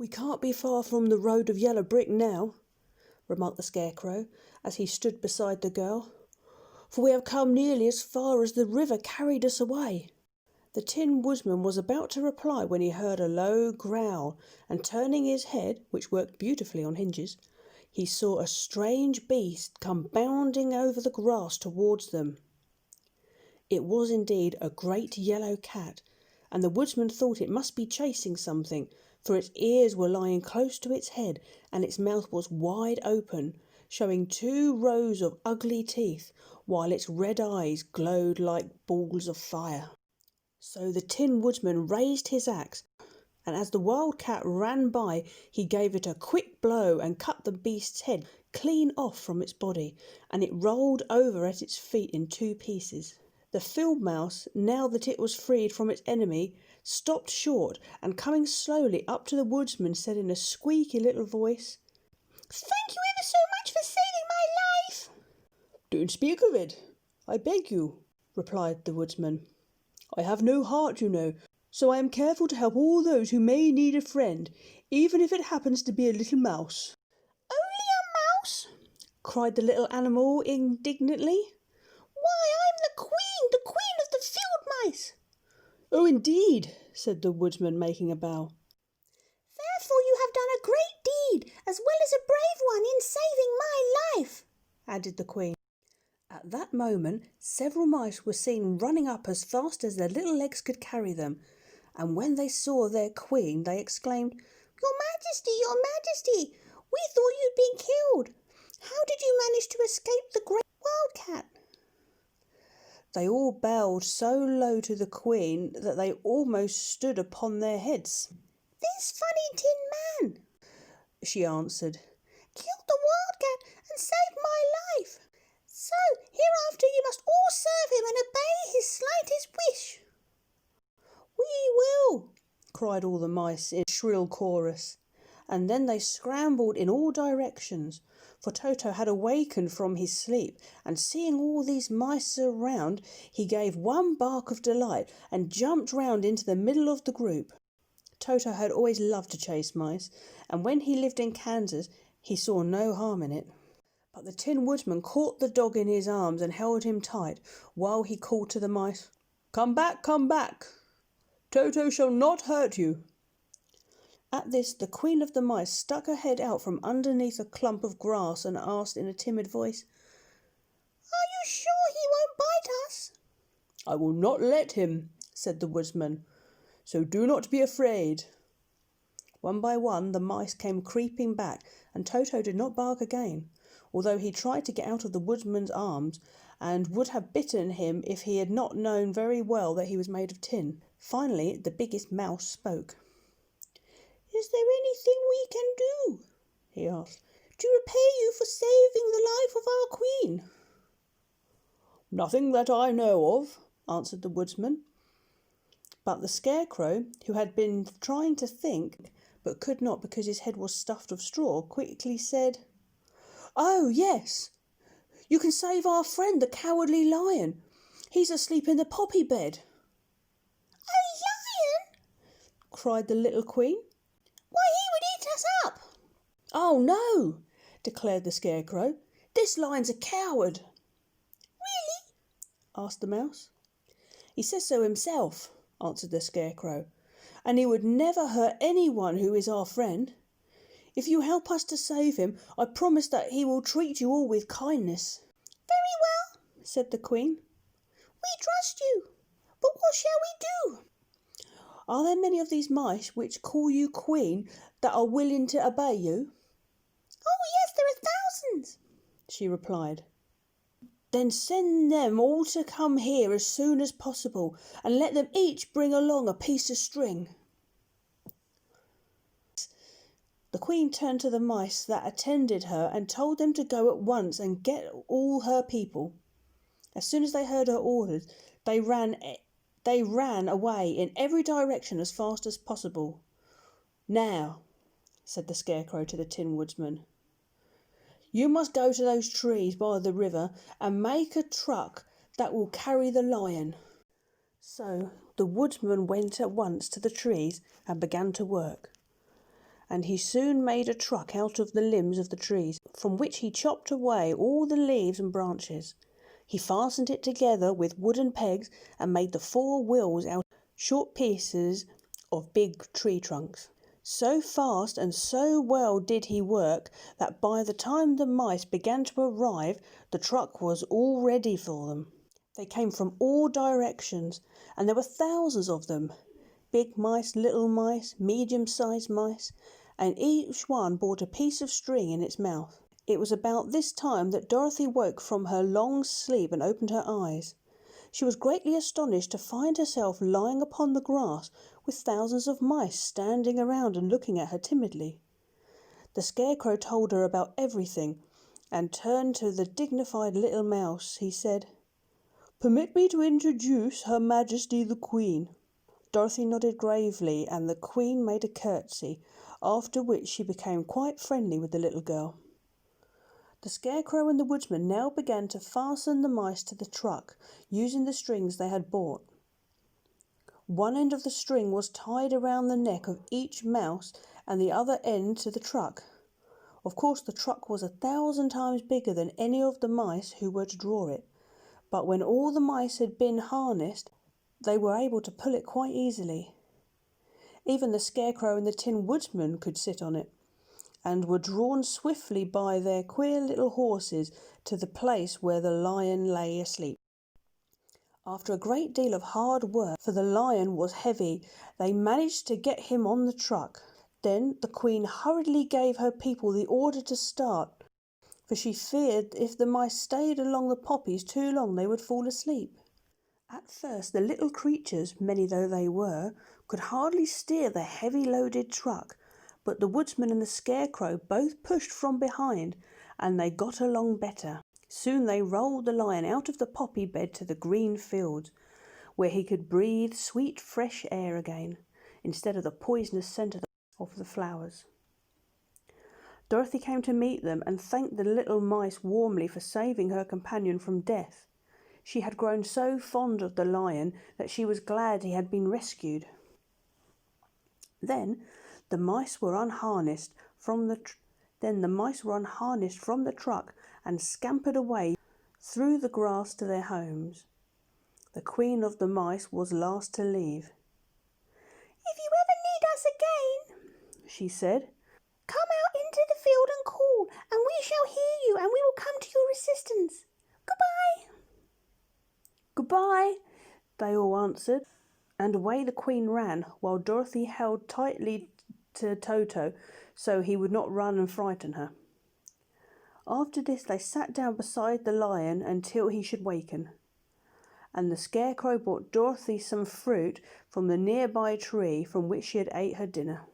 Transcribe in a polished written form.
"We can't be far from the road of yellow brick now," remarked the Scarecrow as he stood beside the girl, "for we have come nearly as far as the river carried us away." The Tin Woodman was about to reply when he heard a low growl, and turning his head, which worked beautifully on hinges, he saw a strange beast come bounding over the grass towards them. It was indeed a great yellow cat, and the Woodsman thought it must be chasing something, for its ears were lying close to its head, and its mouth was wide open, showing 2 rows of ugly teeth, while its red eyes glowed like balls of fire. So the Tin Woodman raised his axe, and as the wild cat ran by, he gave it a quick blow and cut the beast's head clean off from its body, and it rolled over at its feet in 2 pieces. The field mouse, now that it was freed from its enemy, stopped short, and coming slowly up to the Woodsman, said in a squeaky little voice, "Thank you ever so much for saving my life." "Don't speak of it, I beg you," replied the Woodsman. "I have no heart, you know, so I am careful to help all those who may need a friend, even if it happens to be a little mouse." "Only a mouse?" cried the little animal indignantly. "Why, I'm the queen of the field mice." "Oh, indeed," said the Woodsman, making a bow. "Therefore you have done a great deed, as well as a brave one, in saving my life," added the Queen. At that moment several mice were seen running up as fast as their little legs could carry them, and when they saw their Queen they exclaimed, Your Majesty, we thought you'd been killed. How did you manage to escape the great wildcat?" They all bowed so low to the Queen that they almost stood upon their heads. "This funny tin man," she answered, "killed the wildcat and saved my life. So hereafter you must all serve him and obey his slightest wish." "We will," cried all the mice in shrill chorus, and then they scrambled in all directions, for Toto had awakened from his sleep, and seeing all these mice around, he gave one bark of delight and jumped round into the middle of the group. Toto had always loved to chase mice, and when he lived in Kansas he saw no harm in it. But the Tin Woodman caught the dog in his arms and held him tight, while he called to the mice, come back, Toto shall not hurt you." At this the Queen of the Mice stuck her head out from underneath a clump of grass and asked in a timid voice, "Are you sure he won't bite us?" "I will not let him," said the Woodman, "so do not be afraid." One by one the mice came creeping back, and Toto did not bark again, although he tried to get out of the Woodman's arms and would have bitten him if he had not known very well that he was made of tin. Finally the biggest mouse spoke. "Is there anything we can do," he asked, "to repay you for saving the life of our Queen?" "Nothing that I know of," answered the Woodsman. But the Scarecrow, who had been trying to think but could not because his head was stuffed with straw, quickly said, "Oh, yes, you can save our friend the Cowardly Lion. He's asleep in the poppy bed." "A lion?" cried the little Queen. "Why, he would eat us up." "Oh, no," declared the Scarecrow. "This lion's a coward." "Really?" asked the mouse. "He says so himself," answered the Scarecrow, "and he would never hurt anyone who is our friend. If you help us to save him, I promise that he will treat you all with kindness." "Very well," said the Queen. "We trust you, but what shall we do?" "Are there many of these mice which call you Queen that are willing to obey you?" "Oh, yes, there are thousands," she replied. "Then send them all to come here as soon as possible, and let them each bring along a piece of string." The Queen turned to the mice that attended her and told them to go at once and get all her people. As soon as they heard her orders, they ran away in every direction as fast as possible. "Now," said the Scarecrow to the Tin Woodman, "you must go to those trees by the river and make a truck that will carry the lion." So the Woodman went at once to the trees and began to work. and he soon made a truck out of the limbs of the trees, from which he chopped away all the leaves and branches. He fastened it together with wooden pegs and made the 4 wheels out of short pieces of big tree trunks. So fast and so well did he work that by the time the mice began to arrive, the truck was all ready for them. They came from all directions, and there were thousands of them. Big mice, little mice, medium-sized mice, and each one brought a piece of string in its mouth. It was about this time that Dorothy woke from her long sleep and opened her eyes. She was greatly astonished to find herself lying upon the grass with thousands of mice standing around and looking at her timidly. The Scarecrow told her about everything and turned to the dignified little mouse. He said, "Permit me to introduce Her Majesty the Queen." Dorothy nodded gravely and the Queen made a curtsy, after which she became quite friendly with the little girl. The Scarecrow and the Woodsman now began to fasten the mice to the truck, using the strings they had bought. One end of the string was tied around the neck of each mouse and the other end to the truck. Of course, the truck was 1,000 times bigger than any of the mice who were to draw it, but when all the mice had been harnessed, they were able to pull it quite easily. Even the Scarecrow and the Tin Woodman could sit on it, and were drawn swiftly by their queer little horses to the place where the lion lay asleep. After a great deal of hard work, for the lion was heavy, they managed to get him on the truck. Then the Queen hurriedly gave her people the order to start, for she feared if the mice stayed along the poppies too long they would fall asleep. At first the little creatures, many though they were, could hardly steer the heavy loaded truck, but the Woodsman and the Scarecrow both pushed from behind, and they got along better. Soon they rolled the lion out of the poppy bed to the green fields, where he could breathe sweet fresh air again, instead of the poisonous scent of the flowers. Dorothy came to meet them and thanked the little mice warmly for saving her companion from death. She had grown so fond of the lion that she was glad he had been rescued. Then the mice were unharnessed from the truck and scampered away through the grass to their homes. The Queen of the Mice was last to leave. "If you ever need us again," she said, "come out into the field and call, and we shall hear you, and we will come to your assistance. Goodbye." "Goodbye," they all answered, and away the Queen ran, while Dorothy held tightly to Toto so he would not run and frighten her. After this they sat down beside the lion until he should waken, and the Scarecrow brought Dorothy some fruit from the nearby tree from which she had ate her dinner.